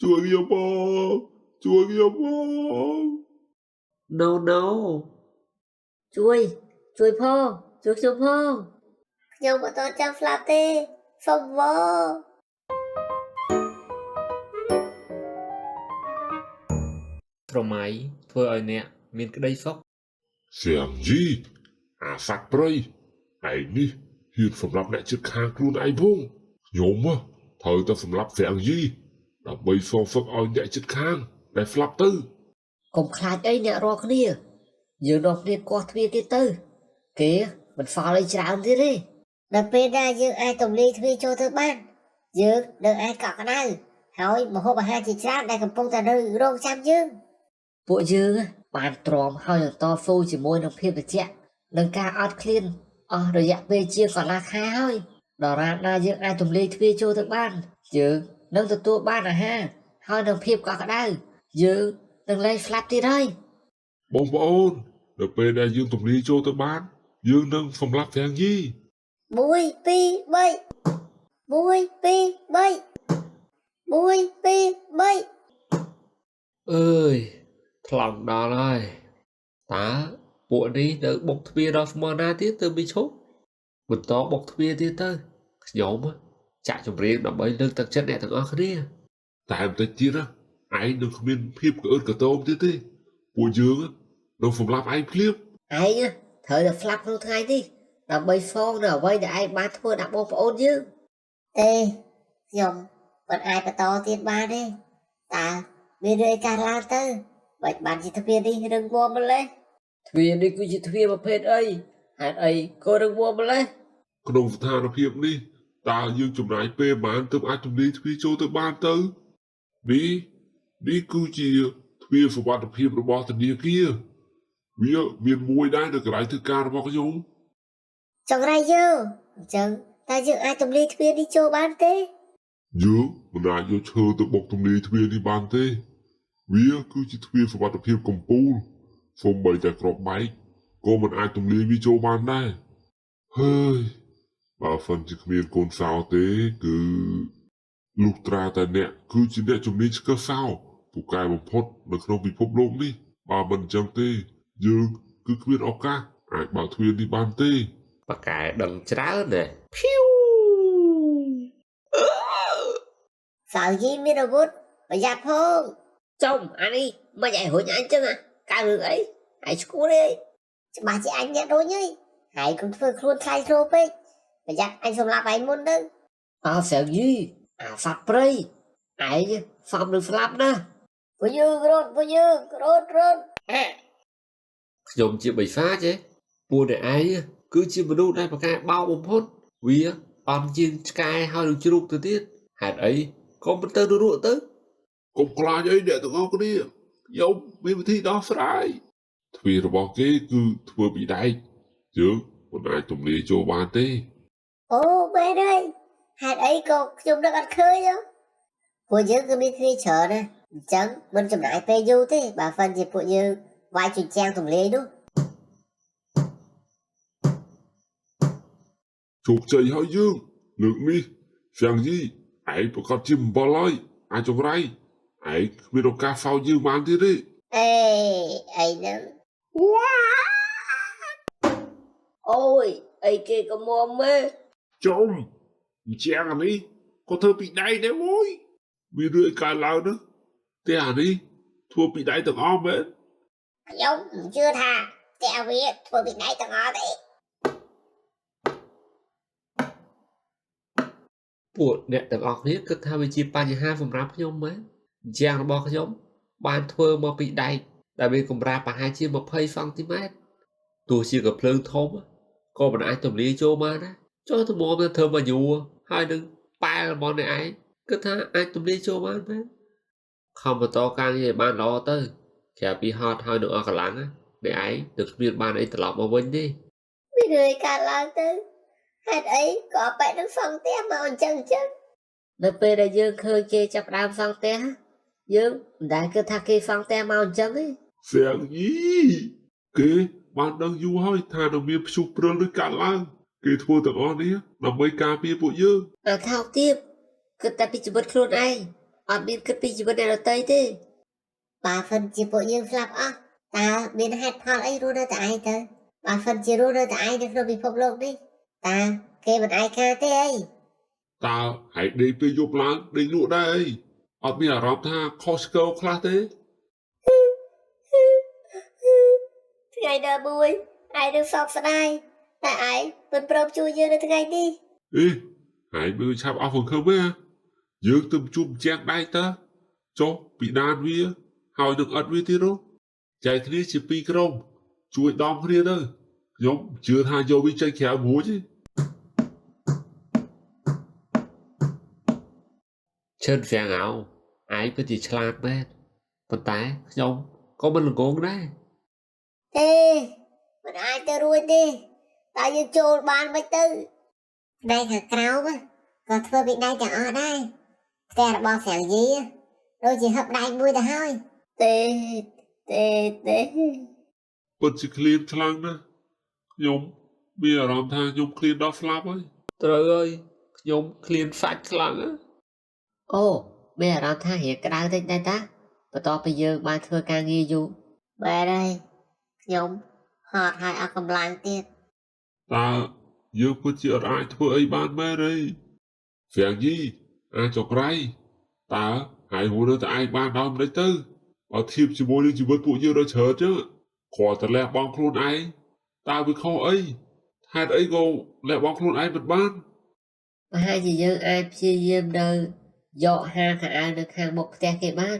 ជួយខ្ញុំផងជួយខ្ញុំផង No no ជួយផងជួយខ្ញុំផងខ្ញុំមិនទាន់ចាំស្លាប់ទេសុំវ៉ត្រមៃធ្វើឲ្យអ្នកមានក្តីសុខ Xiang Yi អាសត្វព្រៃឯនេះហ៊ានសម្រាប់អ្នកជិតខាងខ្លួនឯងផងខ្ញុំត្រូវតែសម្រាប់ Xiang Yi ដើម្បីសងសឹកឲ្យអ្នកជិតខាងដែលស្លាប់ទៅ កុំខ្លាចអីអ្នករាល់គ្នាយើងនាំគ្នាកោះទ្វារទៀតទៅគេមិនហ្វល់អីច្រើនទៀតទេដល់ពេលដែលយើងអាចទម្លាយទ្វារចូលទៅបានយើងនឹងអាចកក់ក្ដៅហើយម្ហូបអាហារជាច្រើនដែលកំពុងតែនៅរងចាំយើងពួកយើងបានទ្រាំហើយនឹងតស៊ូជាមួយនឹងភាពត្រជាក់និងការអត់ឃ្លានអស់រយៈពេលជាកន្លះខែហើយដល់រានណាយើងអាចទម្លាយទ្វារចូលទៅបានយើងនឹងទទួលបានអាហារហើយនឹងភាពកក់ក្ដៅយើងនឹងលែងស្លាប់ទៀតហើយ បងប្អូនដល់ពេលដែលយើងទម្លាយចូលទៅបានយើងនឹងសម្លាប់ Xiang Yi 1 2 3 1 2 3 1 2 3 អើយថ្លង់ដល់ហើយតើពួកនេះនៅបុកទ្វារដល់ស្មោះណាទៀតទៅមិនឈប់បន្តបុកទ្វារទៀតទៅខ្ញុំចាក់ចម្រៀងដើម្បីលើកទឹកចិត្តអ្នកទាំងអស់គ្នា តែបន្តិចទៀតឯងនឹងគ្មានភាពក្អឺតក្តោមទៀតទេពួកយើងនឹងសម្លាប់ឯងភ្លាម ឯងត្រូវតែស្លាប់ក្នុងថ្ងៃនេះដើម្បីសងនៅអ្វីដែលឯងបានធ្វើដាក់បងប្អូនយើងទេខ្ញុំមិនអាចបន្តទៀតបានទេតើមានរឿងអីកើតឡើងទៅបាច់បានជាទ្វារនេះរឹងមាំម្លេះទ្វារនេះគឺជាទ្វារប្រភេទអីហេតុអីក៏រឹងមាំម្លេះ ក្នុងស្ថានភាពនេះតើយើងចំណាយពេលបានទើបអាចទម្លាយទ្វារចូលទៅបានទៅនេះគឺជាទ្វារសុវត្ថិភាពរបស់ធនាគារវាមានមួយដែរនៅកន្លែងធ្វើការរបស់ខ្ញុំ ចង្រៃយើងអញ្ចឹងតើយើងអាចទម្លាយទ្វារនេះចូលបានទេ យើងមិនអាចយកឈើទៅបុកទម្លាយទ្វារនេះបានទេវាគឺជាទ្វារសុវត្ថិភាពកំពូលសូម្បីតែក្របបែកក៏មិនអាចទម្លាយវាចូលបានដែរហើយបើសិនជាគ្មានកូនសោទេគឺលុះត្រាតែអ្នកគឺជាអ្នកជំនាញឆ្កឹះសោពូកែបំផុតនៅក្នុងពិភពលោកនេះបើមិនអញ្ចឹងទេយើងគឺគ្មានឱកាសអាចបើកទ្វារនេះបានទេ បកែដឹងច្រើនណាស់ភីវ សៅយីមានអាវុធប្រយ័ត្នផងចំអានេះមិនឲ្យរួចអញចឹងកើតរឿងអីហើយឈួតទេច្បាស់ជាអញអ្នករួចហើយហើយកុំធ្វើខ្លួនថ្លៃធ្នូពេកប្រយ័ត្នអញសម្លាប់ឯងមុនទៅអើសៅយីអាសត្វព្រៃឯងសំនឹងស្លាប់ណាពួកយើងរត់ខ្ញុំជាបិសាចទេពួកអ្នកឯងគឺជាមនុស្សដែលបកែបោកបំផុតវាអន់ជាងឆ្កែហើយនឹងជ្រូកទៅទៀតហេតុអីក៏មិនទៅរក់ទៅ កុំខ្លាចអីអ្នកទាំងអស់គ្នាខ្ញុំមានវិធីដោះស្រាយទ្វាររបស់គេគឺធ្វើពីដែកយើងមិនអាចទម្លាយចូលបានទេ អូបែរហើយហេតុអីក៏ខ្ញុំនឹកអត់ឃើញហ៎ពួកយើងគឺមានគ្នាច្រើនណាអញ្ចឹងមិនចំណាយពេលយូរទេបើសិនជាពួកយើងវាយជញ្ជាំងទម្លាយនោះ ជោគជ័យហើយយើងលើកនេះXiang Yiឯងប្រកាសជាអំបិលហើយអាចចង្រៃឯងគ្មានឱកាសសោយយើងបានទៀតទេ អេអីហ្នឹងអូយអីគេក៏មុំមើ ចុំអញ្ចឹងអានេះក៏ធ្វើពីដែកដែរមួយវារឿងឲ្យកើតឡើងណាតែអានេះធ្វើពីដែកទាំងអស់មែន ខ្ញុំមិនជឿថាតែវាធ្វើពីដៃទាំងអស់ទេ ពួកអ្នកទាំងអស់គ្នាគិតថាវាជាបញ្ហាសម្រាប់ខ្ញុំមែនជាងរបស់ខ្ញុំបានធ្វើមកពីដែកដែលមានកម្រាស់ប្រហែលជា20សង់ទីម៉ែត្រទោះជាកំភ្លើងធំក៏មិនអាចទម្លាយចូលបានដែរចុះទៅមកទៅធ្វើមកយូរហើយនឹងប៉ែរបស់អ្នកឯងគិតថាអាចទម្លាយចូលបានមែនខំបន្តការងារឲ្យបានល្អទៅក្រៅពីហត់ហើយនឹងអស់កម្លាំងអ្នកឯងនឹងគ្មានបានអីត្រឡប់មកវិញទេ មានរឿងកើតឡើងទៅហេតុអីក៏អប៉ែនឹងសង់ផ្ទះមកអញ្ចឹងនៅពេលដែលយើងឃើញគេចាប់ដើមសង់ផ្ទះយើងមិនដែលគិតថាគេសង់ផ្ទះមកអញ្ចឹងទេ Xiang Yi គេបានដឹងយូរហើយថានឹងមានព្យុះព្រិលឬកើតឡើងគេធ្វើទាំងអស់នេះដើម្បីការពារពួកយើង អាថោកទៀតគិតតែពីជីវិតខ្លួនឯង អត់មានគិតពីជីវិតអ្នកដទៃទេបើហ្វិនជាពួកយើងស្លាប់អស់តើមានហេតុផលអីរស់នៅតែឯងទៅបើហ្វិនជារស់នៅតែឯងនៅក្នុងពិភពលោកនេះតើគេមិនឯកាទេអី តើហែកដេកពេលយប់ឡើងដេកលក់ដែរអីអត់មានអារម្មណ៍ថាខុសឆ្គងខ្លះទេ ថ្ងៃណាមួយឯងនឹងសោកស្ដាយតែឯងមិនព្រមជួយយើងនៅថ្ងៃនេះ អេហែកមើលឆាប់អស់សង្ឃឹមទេយើងទៅជួបជាងដៃតើចុះពីដានវាហើយនឹងអត់វាទៀតចែកគ្នាជាពីរក្រុមជួយដំគ្នាទៅខ្ញុំជឿថាយកវាចេញក្រៅរួចទេ ឈិនវាំងអោឯងពិតជាឆ្លាតមែនប៉ុន្តែខ្ញុំក៏មិនល្ងងដែរ ទេមិនអាចទៅរួចទេតើយើងចូលបានមិនទៅផ្នែកខាងក្រោមក៏ធ្វើពីដៃទាំងអស់ដែរផ្ទះរបស់ស្រាំងយីដូចជាហឹបដៃមួយទៅហើយទេទេ ពិតជាឃ្លានខ្លាំងណាស់ខ្ញុំមានអារម្មណ៍ថាខ្ញុំឃ្លានដល់ស្លាប់ហើយ ត្រូវហើយខ្ញុំឃ្លានសាច់ខ្លាំងណាស់ អូមានអារម្មណ៍ថារៀងក្តៅតិចដែរតាបន្ទាប់ពីយើងបានធ្វើការងារយូរបែរហើយខ្ញុំហត់ហើយអស់កម្លាំងទៀត តើយើងពិតជាអត់អាចធ្វើអីបានមែនទេស្រាំងយីអាចចក្រៃតើហើយហួរនៅតែឯងបានដល់មិនទៅបើធៀបជាមួយនឹងជីវិតពួកយើងដល់ច្រើនចឹងគ្រាន់តែលះបង់ខ្លួនឯងតើវាខុសអីហេតុអីក៏លះបង់ខ្លួនឯងមិនបាន ប្រហែលជាយើងអាចព្យាយាមនៅយកហាលខោអាវនៅខាងមុខផ្ទះគេបាន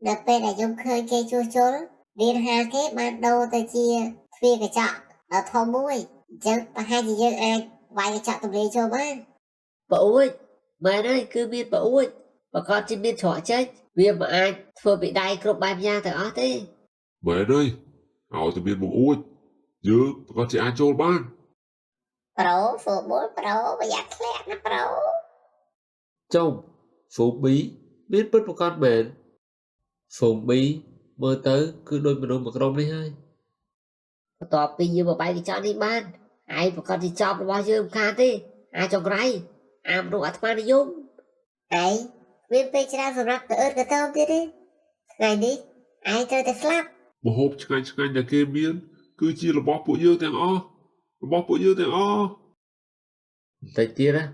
ដល់ពេលដែលខ្ញុំឃើញគេជួសជុលមានហាលគេបានដូរទៅជាទ្វារកញ្ចក់ដ៏ធំមួយអញ្ចឹងប្រហែលជាយើងអាចវាយកញ្ចក់ទម្លាយចូលបានប្អួយមែនហើយគឺមានប្អួយប្រកាសជាមានច្រកចេញវាមិនអាចធ្វើពីដៃគ្រប់បែបយ៉ាងទាំងអស់ទេ មែនទេឲ្យតែមានបង្អួចយើងក៏ជាអាចចូលបាន ប្រូហ្វូបលប្រូប្រយ័ត្នធ្លាក់ណាប្រូ ចុំហ្វូប៊ីមានពិតប្រកបមែនហ្វូប៊ីមើលទៅគឺដូចមនុស្សមួយក្រុមនេះហើយ បន្ទាប់ពីយើងមកបែកកញ្ចក់នេះបានឯងប្រកាសជាចប់របស់យើងមិនខានទេអាចចង្រៃអាមរុកអាត្មានិយមឯងមានពេលច្រើនសម្រាប់ទៅអឺតកតើមទៀតទេថ្ងៃនេះឯងត្រូវតែស្លាប់ ម្ហូបឆ្ងាញ់ៗដែលគេមានគឺជារបស់ពួកយើងទាំងអស់របស់ពួកយើងទាំងអស់ បន្តិចទៀតណា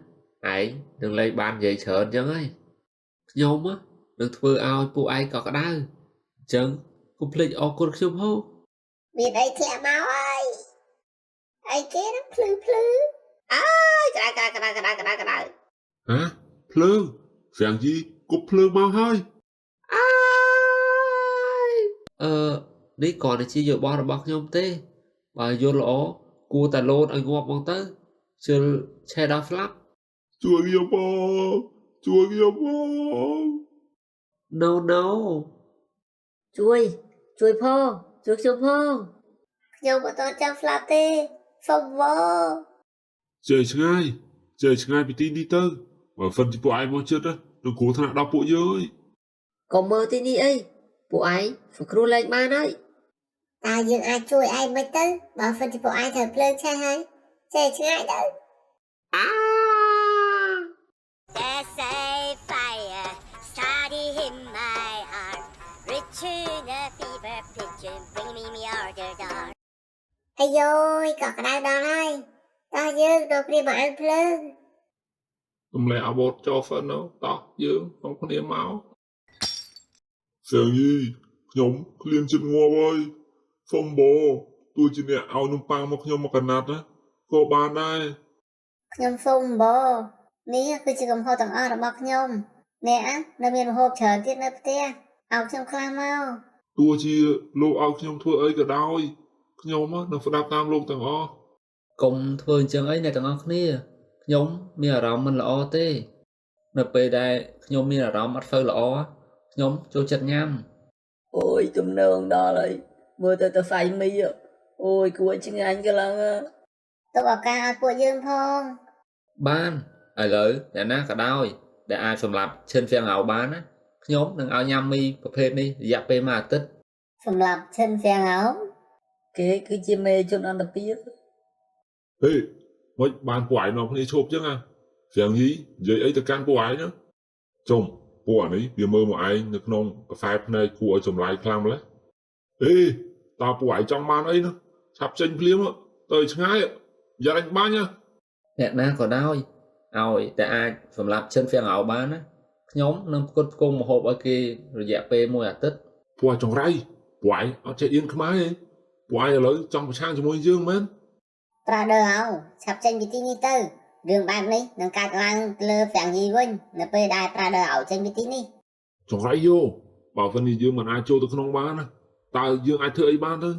ឯងនឹងលេងបាននិយាយច្រើនអញ្ចឹងហើយខ្ញុំនឹងធ្វើឲ្យពួកឯងក៏ក្តៅអញ្ចឹងកុំភ្លេចអរគុណខ្ញុំហូ មានអីធ្លាក់មកហើយអីគេនឹងភ្លឺអើយក្តៅហ៎ភ្លើងស្រាំងយីគប់ភ្លើងមកហើយ នេះគ្រាន់តែជាយោបល់របស់ខ្ញុំទេបើយល់ល្អគួរតែលោតឲ្យងាប់មកទៅជិលឆេះដល់ស្លាប់ ជួយខ្ញុំផង No ជួយផងជួយខ្ញុំផងខ្ញុំមិនតន់ចង់ស្លាប់ទេសុំវ៉ ចេះឆ្ងាយពីទីនេះទៅបើហ្វិនទីពួកឯងមកជិតនឹងគ្រោះថ្នាក់ដល់ពួកយើងហើយក ុំមើលទីនេះអីពួកឯងសង្គ្រោះលែងបានហើយតើយើងអាចជួយឯងមិនទៅបើហ្វិនទីពួកឯងត្រូវភ្លើងឆេះហើយចេះឆ្ងាយទៅ There's a fire starting in my heart, reaching a fever pitch and bringing me order down. អាយយក៏ក្តៅដល់ហើយតើយើងទៅព្រាបមកអានភ្លើង ទម្លាក់អាវុធចូលហ្វិនតោះយើងក្នុងគ្នាមកស្រាំងយីខ្ញុំឃ្លានចិត្តងាប់ហើយសុំបោទោះជាអ្នកឲ្យនំប៉័ងមកខ្ញុំមកកណាត់ណាក៏បានដែរ ខ្ញុំសុំបោនេះគឺជាកំហុសទាំងអស់របស់ខ្ញុំអ្នកនៅមានម្ហូបច្រើនទៀតនៅផ្ទះឲ្យខ្ញុំខ្លះមក ទោះជាលោកឲ្យខ្ញុំធ្វើអីក៏ដោយខ្ញុំនឹងស្ដាប់តាមលោកទាំងអស់ កុំធ្វើអញ្ចឹងអីអ្នកទាំងអស់គ្នាខ្ញុំមានអារម្មណ៍មិនល្អទេនៅពេលដែលខ្ញុំមានអារម្មណ៍អត់សូវល្អខ្ញុំចូលចិត្តញ៉ាំ អូយទំនងដល់ហើយមើលទៅទៅហ្វៃមីអូយគួរឆ្ងាញ់ខ្លាំងទៅឱកាសឲ្យពួកយើងផង បានឥឡូវអ្នកណាក៏ដោយដែលអាចសម្រាប់ឈិនហ្វាំងអោបានណាខ្ញុំនឹងឲ្យញ៉ាំមីប្រភេទនេះរយៈពេលមួយអាទិត្យ សម្រាប់ឈិនហ្វាំងអោគេគឺជាមេជនអន្តពាក ហេមិនបានពួកឯងនាំគ្នាឈប់ចឹងស្រាំងយីនិយាយអីទៅកាន់ពួកឯងណាចុំ ពួកអានេះវាមើលមកឯងនៅក្នុងកាហ្វេភ្នែកគួរឲ្យចម្លែកខ្លាំងម្ល៉េះអេតើពួកឯងចង់បានអីនោះឆាប់ចេញភ្លាមទៅឆ្ងាយយ៉ាអញបាញ់ អ្នកណាក៏ដោយឲ្យតែអាចសម្រាប់ឈិនហ្វៀងអោបានណាខ្ញុំនឹងផ្គត់ផ្គង់ម្ហូបឲ្យគេរយៈពេល1អាទិត្យ ពួកឯងចង្រៃពួកឯងអត់ចេះអៀនខ្មែរទេពួកឯងឥឡូវចង់ប្រឆាំងជាមួយយើងមែន ប្រាដឺហៅឆាប់ចេញពីទីនេះទៅរឿងបែបនេះនឹងកើតឡើងលើហ្វាំងយីវិញនៅពេលដែលប្រាដឺហៅចេញពីទីនេះ ចង្រៃយោបើមិននេះយើងមិនអាចចូលទៅក្នុងបានណាតើយើងអាចធ្វើអីបានទៅ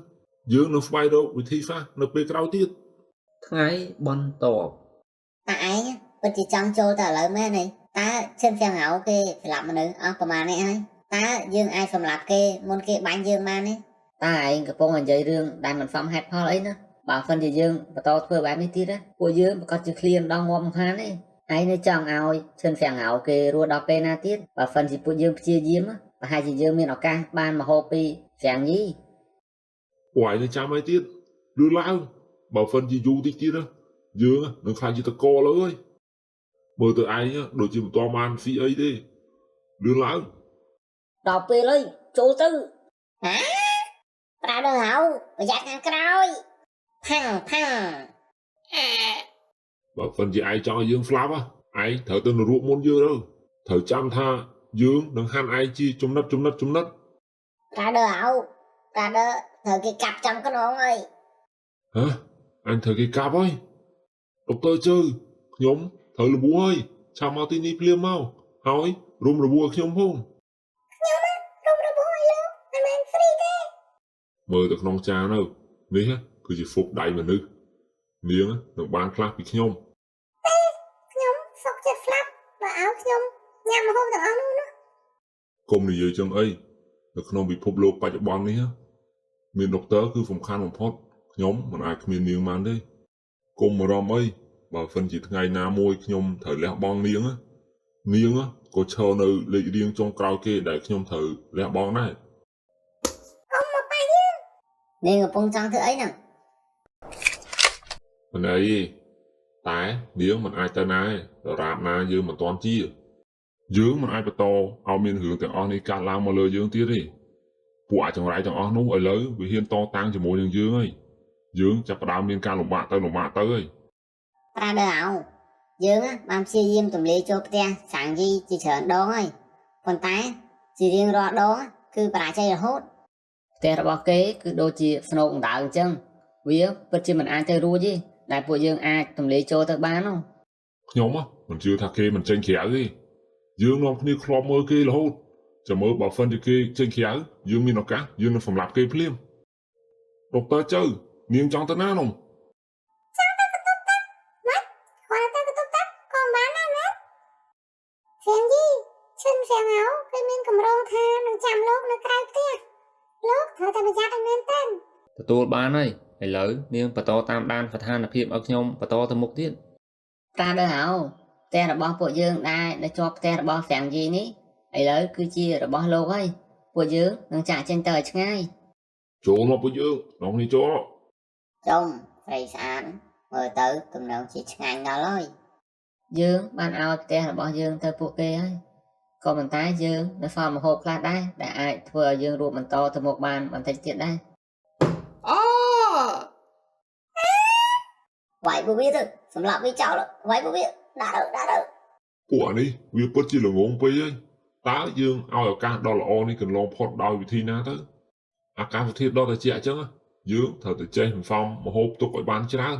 យើងនឹងស្វែងរកវិធីសាស្ត្រនៅពេលក្រោយទៀត ថ្ងៃបន្ទាប់ តែឯងពិតជាចង់ចូលទៅឥឡូវមែនទេតើឈិនហ្វាំងហៅគេស្លាប់មនុស្សអស់ប្រហែលនេះហើយតើយើងអាចសម្លាប់គេមុនគេបាញ់យើងបានទេតើឯងកំពុងនិយាយរឿងដែលមិនសមហេតុផលអីណាបើមិនជាយើងបន្តធ្វើបែបនេះទៀតណាពួកយើងប្រកាសជាឃ្លានដល់ងាប់មិនខានទេឯងនៅចង់ឲ្យឈិនហ្វាំងហៅគេរស់ដល់ពេលណាទៀតបើមិនជាពួកយើងព្យាយាមប្រហែលជាយើងមានឱកាសបានមហូបពីហ្វាំងយី ពួកឯងនឹងចាំអីទៀតលឺឡើងបើមិនជាយូរតិចទៀតណាយើងនឹងខ្លាចជាតកលើហើយមើលទៅឯងដូចជាមិនតបានស៊ីអីទេលឺឡើង ដល់ពេលហើយចូលទៅហ៎ប្រាដឺហៅប្រយ័ត្នខាងក្រោយផាំងផាំង បើមិនជាឯងចង់ឲ្យយើងស្លាប់ឯងត្រូវទៅនរកមុនយើងទៅត្រូវចាំថាយើងនឹងហាន់ឯងជាចំណិត ប្រាដឺហៅប្រាដឺត្រូវគេកាប់ចំខ្នងហើយ ហ៎អញត្រូវគេកាប់ហើយដុកទ័រជើខ្ញុំត្រូវលបួហើយឆាប់មកទីនេះភ្លាមមកហើយរុំរបួខ្ញុំផង រុំរបួឲ្យលោកមិនមែនហ្វ្រីទេ មើលទៅក្នុងចានទៅនេះគឺជាហ្វុកដៃមនុស្សនាងនឹងបានខ្លះពីខ្ញុំ ខ្ញុំសុកចិត្តស្លាប់បើឲ្យខ្ញុំញ៉ាំម្ហូបទាំងអស់នោះណា កុំនិយាយចឹងអីនៅក្នុងពិភពលោកបច្ចុប្បន្ននេះមានដុកទ័រគឺសំខាន់បំផុតខ្ញុំមិនអាចគ្មាននាងបានទេកុំបារម្ភអីបើមិនជាថ្ងៃណាមួយខ្ញុំត្រូវលះបង់នាងក៏ឈរនៅលេខរៀងចុងក្រោយគេដែលខ្ញុំត្រូវលះបង់ដែរ អ៊ំមកប៉ាយើងនាងកំពុងចង់ធ្វើអីហ្នឹង មិនអីទេតែនាងមិនអាចទៅណាទេដរាបណាយើងមិនទាន់ជាយើងមិនអាចបន្តឲ្យមានរឿងទាំងអស់នេះកើតឡើងមកលើយើងទៀតទេពួកអាចង្រៃទាំងអស់នោះឥឡូវវាហ៊ានតតាំងជាមួយនឹងយើងហើយយើងចាប់ផ្ដើមមានការលំបាកទៅហើយ ប្រាដឺហៅយើងបានព្យាយាមទម្លាយចូលផ្ទះសាំងយីជាច្រើនដងហើយប៉ុន្តែជារៀងរាល់ដងគឺបរាជ័យរហូតផ្ទះរបស់គេគឺដូចជាស្នូកអណ្ដើកអញ្ចឹងវាពិតជាមិនអាចទៅរួចទេដែលពួកយើងអាចទម្លាយចូលទៅបាននោះ ខ្ញុំមិនជឿថាគេមិនចេញក្រៅទេយើងនាំគ្នាធ្លាប់មើលគេរហូតចាំមើលបើមិនជាគេចេញក្រៅយើងមានឱកាសយើងនឹងសម្លាប់គេភ្លាមដុកទ័រជើនាងចង់ទៅណានោះ គាត់ទៅកតុបតាប់ក៏បានដែរណាហ្វៀងយីឈិនហ្វៀងហៅគេមានកម្រងថានឹងចាំលោកនៅក្រៅផ្ទះលោកត្រូវតែប្រយ័ត្នឲ្យមែនតើ ទទួលបានហើយឥឡូវនាងបន្តតាមដានស្ថានភាពឲ្យខ្ញុំបន្តទៅមុខទៀត ប្រាដឺហៅផ្ទះរបស់ពួកយើងដែលនៅជាប់ផ្ទះរបស់ហ្វៀងយីនេះឥឡូវគឺជារបស់លោកហើយពួកយើងនឹងចាក់ចេញទៅឲ្យឆ្ងាយ ចូលមកពួកយើងនងនេះចូល ចុំស្រីស្អាតមើលទៅទំនងជាឆ្ងាញ់ដល់ហើយយើងបានឲ្យផ្ទះរបស់យើងទៅពួកគេហើយក៏ប៉ុន្តែយើងនៅសល់ម្ហូបខ្លះដែរដែលអាចធ្វើឲ្យយើងរួមបន្តទៅមុខបានបន្តិចទៀតដែរ អូ វាយពួកវាទៅសម្រាប់វាចោលវាយពួកវាដាក់ទៅ ពួកអានេះវាពិតជាល្ងងពេកហើយតើយើងឲ្យឱកាសដ៏ល្អនេះកន្លងផុតដោយវិធីណាទៅអាកាសធាតុដ៏ត្រជាក់អញ្ចឹងយើងត្រូវតែចេះសន្សំម្ហូបទុកឲ្យបានច្រើន